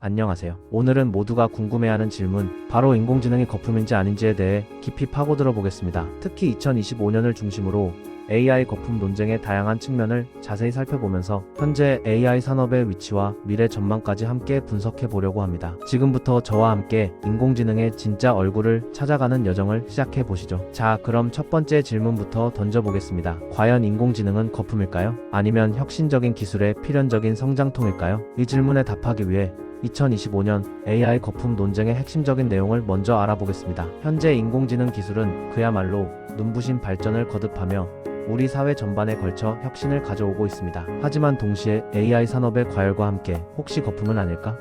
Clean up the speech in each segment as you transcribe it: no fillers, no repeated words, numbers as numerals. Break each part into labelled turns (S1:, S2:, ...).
S1: 안녕하세요. 오늘은 모두가 궁금해하는 질문, 바로 인공지능이 거품인지 아닌지에 대해 깊이 파고들어 보겠습니다. 특히 2025년을 중심으로 AI 거품 논쟁의 다양한 측면을 자세히 살펴보면서 현재 AI 산업의 위치와 미래 전망까지 함께 분석해 보려고 합니다. 지금부터 저와 함께 인공지능의 진짜 얼굴을 찾아가는 여정을 시작해 보시죠. 자, 그럼 첫 번째 질문부터 던져보겠습니다. 과연 인공지능은 거품일까요? 아니면 혁신적인 기술의 필연적인 성장통일까요? 이 질문에 답하기 위해 2025년 AI 거품 논쟁의 핵심적인 내용을 먼저 알아보겠습니다. 현재 인공지능 기술은 그야말로 눈부신 발전을 거듭하며 우리 사회 전반에 걸쳐 혁신을 가져오고 있습니다. 하지만 동시에 AI 산업의 과열과 함께 혹시 거품은 아닐까?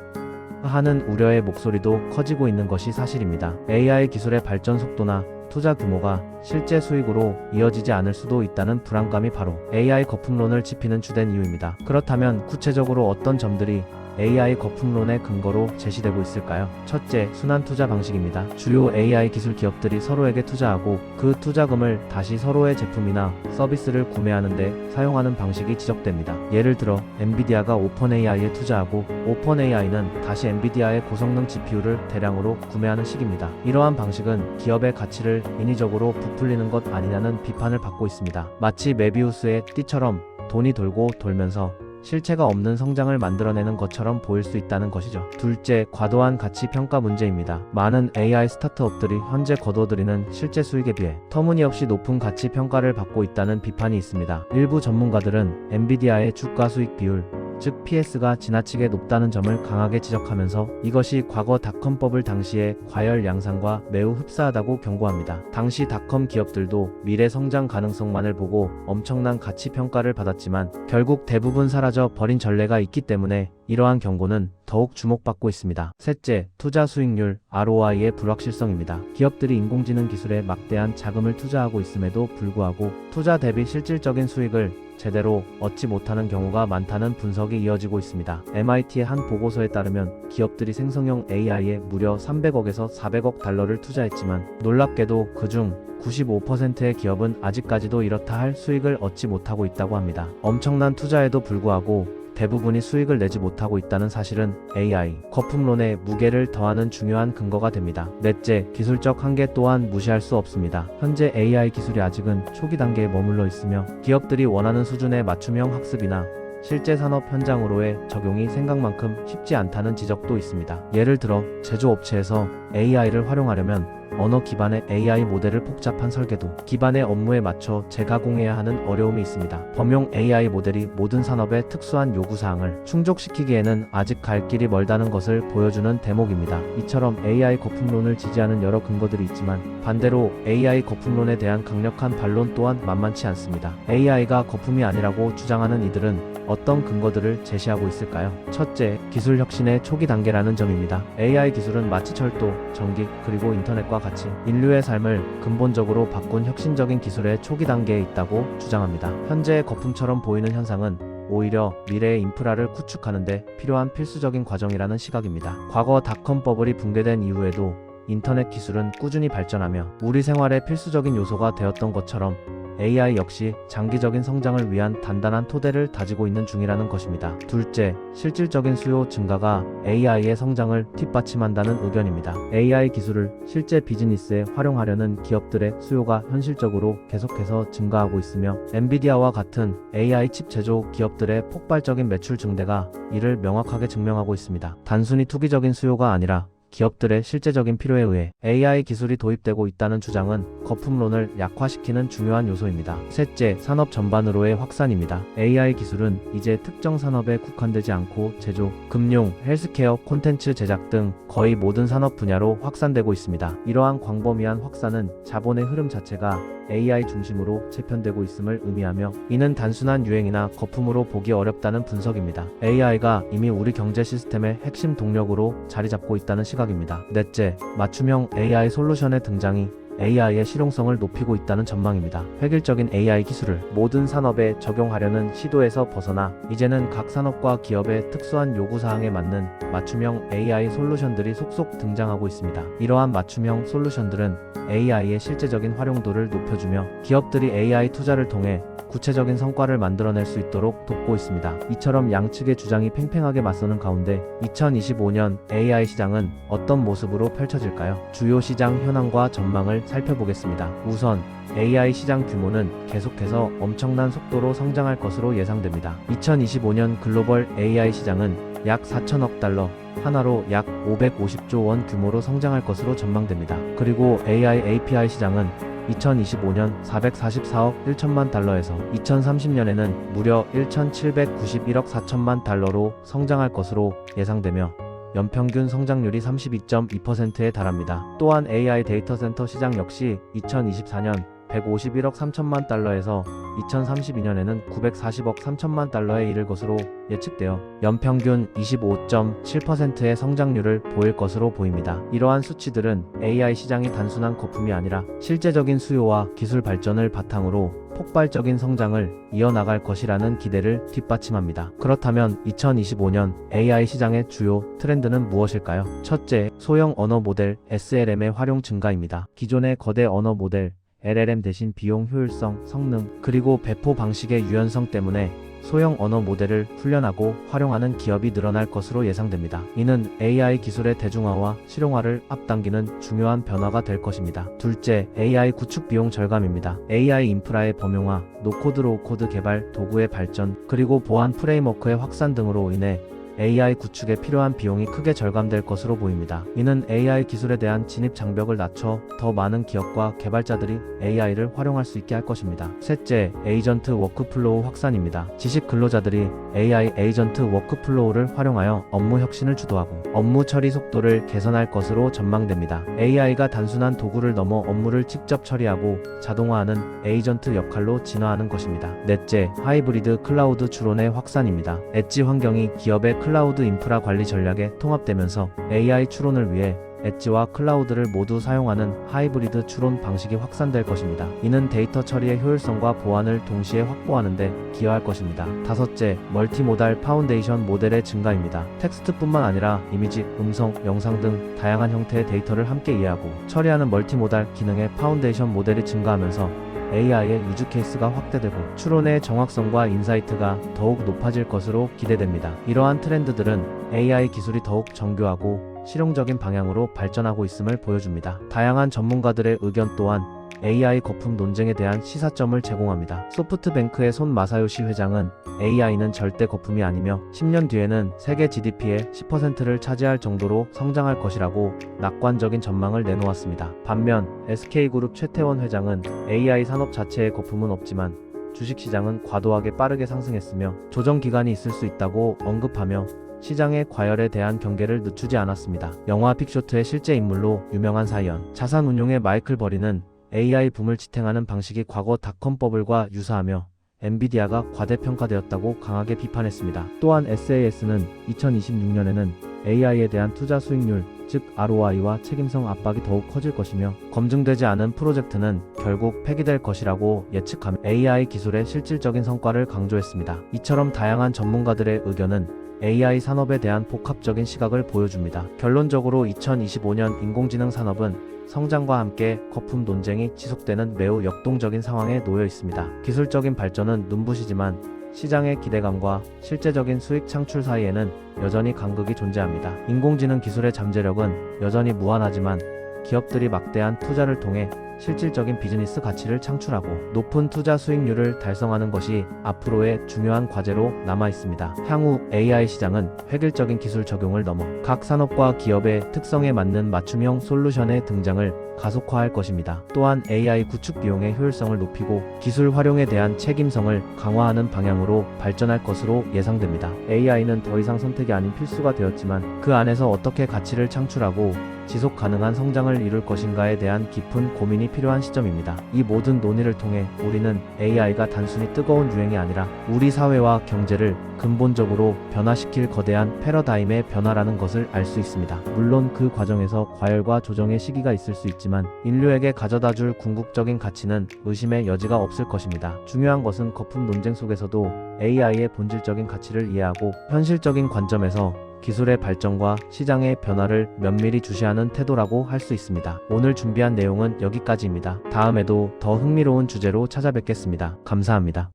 S1: 하는 우려의 목소리도 커지고 있는 것이 사실입니다. AI 기술의 발전 속도나 투자 규모가 실제 수익으로 이어지지 않을 수도 있다는 불안감이 바로 AI 거품론을 지피는 주된 이유입니다. 그렇다면 구체적으로 어떤 점들이 AI 거품론의 근거로 제시되고 있을까요? 첫째, 순환 투자 방식입니다. 주요 AI 기술 기업들이 서로에게 투자하고 그 투자금을 다시 서로의 제품이나 서비스를 구매하는 데 사용하는 방식이 지적됩니다. 예를 들어 엔비디아가 오펀AI에 투자하고 오펀AI는 다시 엔비디아의 고성능 GPU를 대량으로 구매하는 식입니다. 이러한 방식은 기업의 가치를 인위적으로 부풀리는 것 아니냐는 비판을 받고 있습니다. 마치 메비우스의 띠처럼 돈이 돌고 돌면서 실체가 없는 성장을 만들어내는 것처럼 보일 수 있다는 것이죠. 둘째, 과도한 가치 평가 문제입니다. 많은 AI 스타트업들이 현재 거둬들이는 실제 수익에 비해 터무니없이 높은 가치 평가를 받고 있다는 비판이 있습니다. 일부 전문가들은 엔비디아의 주가 수익 비율, 즉 PS가 지나치게 높다는 점을 강하게 지적하면서 이것이 과거 닷컴버블 당시의 과열 양상과 매우 흡사하다고 경고합니다. 당시 닷컴 기업들도 미래 성장 가능성만을 보고 엄청난 가치 평가를 받았지만 결국 대부분 사라져 버린 전례가 있기 때문에 이러한 경고는 더욱 주목받고 있습니다. 셋째, 투자 수익률 ROI의 불확실성입니다. 기업들이 인공지능 기술에 막대한 자금을 투자하고 있음에도 불구하고 투자 대비 실질적인 수익을 제대로 얻지 못하는 경우가 많다는 분석이 이어지고 있습니다. MIT의 한 보고서에 따르면 기업들이 생성형 AI에 무려 300억에서 400억 달러를 투자했지만 놀랍게도 그중 95%의 기업은 아직까지도 이렇다 할 수익을 얻지 못하고 있다고 합니다. 엄청난 투자에도 불구하고 대부분이 수익을 내지 못하고 있다는 사실은 AI 거품론에 무게를 더하는 중요한 근거가 됩니다. 넷째, 기술적 한계 또한 무시할 수 없습니다. 현재 AI 기술이 아직은 초기 단계에 머물러 있으며 기업들이 원하는 수준의 맞춤형 학습이나 실제 산업 현장으로의 적용이 생각만큼 쉽지 않다는 지적도 있습니다. 예를 들어 제조업체에서 AI를 활용하려면 언어 기반의 AI 모델을 복잡한 설계도 기반의 업무에 맞춰 재가공해야 하는 어려움이 있습니다. 범용 AI 모델이 모든 산업의 특수한 요구사항을 충족시키기에는 아직 갈 길이 멀다는 것을 보여주는 대목입니다. 이처럼 AI 거품론을 지지하는 여러 근거들이 있지만 반대로 AI 거품론에 대한 강력한 반론 또한 만만치 않습니다. AI가 거품이 아니라고 주장하는 이들은 어떤 근거들을 제시하고 있을까요? 첫째, 기술 혁신의 초기 단계라는 점입니다. AI 기술은 마치 철도, 전기, 그리고 인터넷과 같이 인류의 삶을 근본적으로 바꾼 혁신적인 기술의 초기 단계에 있다고 주장합니다. 현재의 거품처럼 보이는 현상은 오히려 미래의 인프라를 구축하는 데 필요한 필수적인 과정이라는 시각입니다. 과거 닷컴 버블이 붕괴된 이후에도 인터넷 기술은 꾸준히 발전하며 우리 생활의 필수적인 요소가 되었던 것처럼 AI 역시 장기적인 성장을 위한 단단한 토대를 다지고 있는 중이라는 것입니다. 둘째, 실질적인 수요 증가가 AI의 성장을 뒷받침한다는 의견입니다. AI 기술을 실제 비즈니스에 활용하려는 기업들의 수요가 현실적으로 계속해서 증가하고 있으며 엔비디아와 같은 AI 칩 제조 기업들의 폭발적인 매출 증대가 이를 명확하게 증명하고 있습니다. 단순히 투기적인 수요가 아니라 기업들의 실제적인 필요에 의해 AI 기술이 도입되고 있다는 주장은 거품론을 약화시키는 중요한 요소입니다. 셋째, 산업 전반으로의 확산입니다. AI 기술은 이제 특정 산업에 국한되지 않고 제조, 금융, 헬스케어, 콘텐츠 제작 등 거의 모든 산업 분야로 확산되고 있습니다. 이러한 광범위한 확산은 자본의 흐름 자체가 AI 중심으로 재편되고 있음을 의미하며 이는 단순한 유행이나 거품으로 보기 어렵다는 분석입니다. AI가 이미 우리 경제 시스템의 핵심 동력으로 자리 잡고 있다는 시각입니다. 넷째, 맞춤형 AI 솔루션의 등장이 AI의 실용성을 높이고 있다는 전망입니다. 획일적인 AI 기술을 모든 산업에 적용하려는 시도에서 벗어나 이제는 각 산업과 기업의 특수한 요구사항에 맞는 맞춤형 AI 솔루션들이 속속 등장하고 있습니다. 이러한 맞춤형 솔루션들은 AI의 실제적인 활용도를 높여주며 기업들이 AI 투자를 통해 구체적인 성과를 만들어낼 수 있도록 돕고 있습니다. 이처럼 양측의 주장이 팽팽하게 맞서는 가운데 2025년 AI 시장은 어떤 모습으로 펼쳐질까요? 주요 시장 현황과 전망을 살펴보겠습니다. 우선 AI 시장 규모는 계속해서 엄청난 속도로 성장할 것으로 예상됩니다. 2025년 글로벌 AI 시장은 약 4천억 달러, 하나로 약 550조 원 규모로 성장할 것으로 전망됩니다. 그리고 AI API 시장은 2025년 444억 1천만 달러에서 2030년에는 무려 1,791억 4천만 달러로 성장할 것으로 예상되며 연평균 성장률이 32.2%에 달합니다. 또한 AI 데이터 센터 시장 역시 2024년 151억 3천만 달러에서 2032년에는 940억 3천만 달러에 이를 것으로 예측되어 연평균 25.7%의 성장률을 보일 것으로 보입니다. 이러한 수치들은 AI 시장이 단순한 거품이 아니라 실제적인 수요와 기술 발전을 바탕으로 폭발적인 성장을 이어나갈 것이라는 기대를 뒷받침합니다. 그렇다면 2025년 AI 시장의 주요 트렌드는 무엇일까요? 첫째, 소형 언어 모델 SLM의 활용 증가입니다. 기존의 거대 언어 모델 LLM 대신 비용 효율성, 성능, 그리고 배포 방식의 유연성 때문에 소형 언어 모델을 훈련하고 활용하는 기업이 늘어날 것으로 예상됩니다. 이는 AI 기술의 대중화와 실용화를 앞당기는 중요한 변화가 될 것입니다. 둘째, AI 구축 비용 절감입니다. AI 인프라의 범용화, 노코드 로우코드 개발 도구의 발전, 그리고 보안 프레임워크의 확산 등으로 인해 AI 구축에 필요한 비용이 크게 절감될 것으로 보입니다. 이는 AI 기술에 대한 진입 장벽을 낮춰 더 많은 기업과 개발자들이 AI를 활용할 수 있게 할 것입니다. 셋째, 에이전트 워크플로우 확산입니다. 지식 근로자들이 AI 에이전트 워크플로우를 활용하여 업무 혁신을 주도하고 업무 처리 속도를 개선할 것으로 전망됩니다. AI가 단순한 도구를 넘어 업무를 직접 처리하고 자동화하는 에이전트 역할로 진화하는 것입니다. 넷째, 하이브리드 클라우드 추론의 확산입니다. 엣지 환경이 기업의 클라우드 인프라 관리 전략에 통합되면서 AI 추론을 위해 엣지와 클라우드를 모두 사용하는 하이브리드 추론 방식이 확산될 것입니다. 이는 데이터 처리의 효율성과 보안을 동시에 확보하는 데 기여할 것입니다. 다섯째, 멀티모달 파운데이션 모델의 증가입니다. 텍스트뿐만 아니라 이미지, 음성, 영상 등 다양한 형태의 데이터를 함께 이해하고 처리하는 멀티모달 기능의 파운데이션 모델이 증가하면서 AI의 유즈 케이스가 확대되고 추론의 정확성과 인사이트가 더욱 높아질 것으로 기대됩니다. 이러한 트렌드들은 AI 기술이 더욱 정교하고 실용적인 방향으로 발전하고 있음을 보여줍니다. 다양한 전문가들의 의견 또한 AI 거품 논쟁에 대한 시사점을 제공합니다. 소프트뱅크의 손 마사요시 회장은 AI는 절대 거품이 아니며 10년 뒤에는 세계 GDP의 10%를 차지할 정도로 성장할 것이라고 낙관적인 전망을 내놓았습니다. 반면 SK그룹 최태원 회장은 AI 산업 자체의 거품은 없지만 주식시장은 과도하게 빠르게 상승했으며 조정 기간이 있을 수 있다고 언급하며 시장의 과열에 대한 경계를 늦추지 않았습니다. 영화 빅쇼트의 실제 인물로 유명한 사이언 자산운용의 마이클 버리는 AI 붐을 지탱하는 방식이 과거 닷컴 버블과 유사하며 엔비디아가 과대평가되었다고 강하게 비판했습니다. 또한 SAS는 2026년에는 AI에 대한 투자 수익률, 즉 ROI와 책임성 압박이 더욱 커질 것이며 검증되지 않은 프로젝트는 결국 폐기될 것이라고 예측하며 AI 기술의 실질적인 성과를 강조했습니다. 이처럼 다양한 전문가들의 의견은 AI 산업에 대한 복합적인 시각을 보여줍니다. 결론적으로 2025년 인공지능 산업은 성장과 함께 거품 논쟁이 지속되는 매우 역동적인 상황에 놓여 있습니다. 기술적인 발전은 눈부시지만 시장의 기대감과 실제적인 수익 창출 사이에는 여전히 간극이 존재합니다. 인공지능 기술의 잠재력은 여전히 무한하지만 기업들이 막대한 투자를 통해 실질적인 비즈니스 가치를 창출하고 높은 투자 수익률을 달성하는 것이 앞으로의 중요한 과제로 남아 있습니다. 향후 AI 시장은 획일적인 기술 적용을 넘어 각 산업과 기업의 특성에 맞는 맞춤형 솔루션의 등장을 가속화할 것입니다. 또한 AI 구축 비용의 효율성을 높이고 기술 활용에 대한 책임성을 강화하는 방향으로 발전할 것으로 예상됩니다. AI는 더 이상 선택이 아닌 필수가 되었지만 그 안에서 어떻게 가치를 창출하고 지속 가능한 성장을 이룰 것인가에 대한 깊은 고민이 필요한 시점입니다. 이 모든 논의를 통해 우리는 AI가 단순히 뜨거운 유행이 아니라 우리 사회와 경제를 근본적으로 변화시킬 거대한 패러다임의 변화라는 것을 알 수 있습니다. 물론 그 과정에서 과열과 조정의 시기가 있을 수 있지만 있지만 인류에게 가져다줄 궁극적인 가치는 의심의 여지가 없을 것입니다. 중요한 것은 거품 논쟁 속에서도 AI의 본질적인 가치를 이해하고 현실적인 관점에서 기술의 발전과 시장의 변화를 면밀히 주시하는 태도라고 할 수 있습니다. 오늘 준비한 내용은 여기까지입니다. 다음에도 더 흥미로운 주제로 찾아뵙겠습니다. 감사합니다.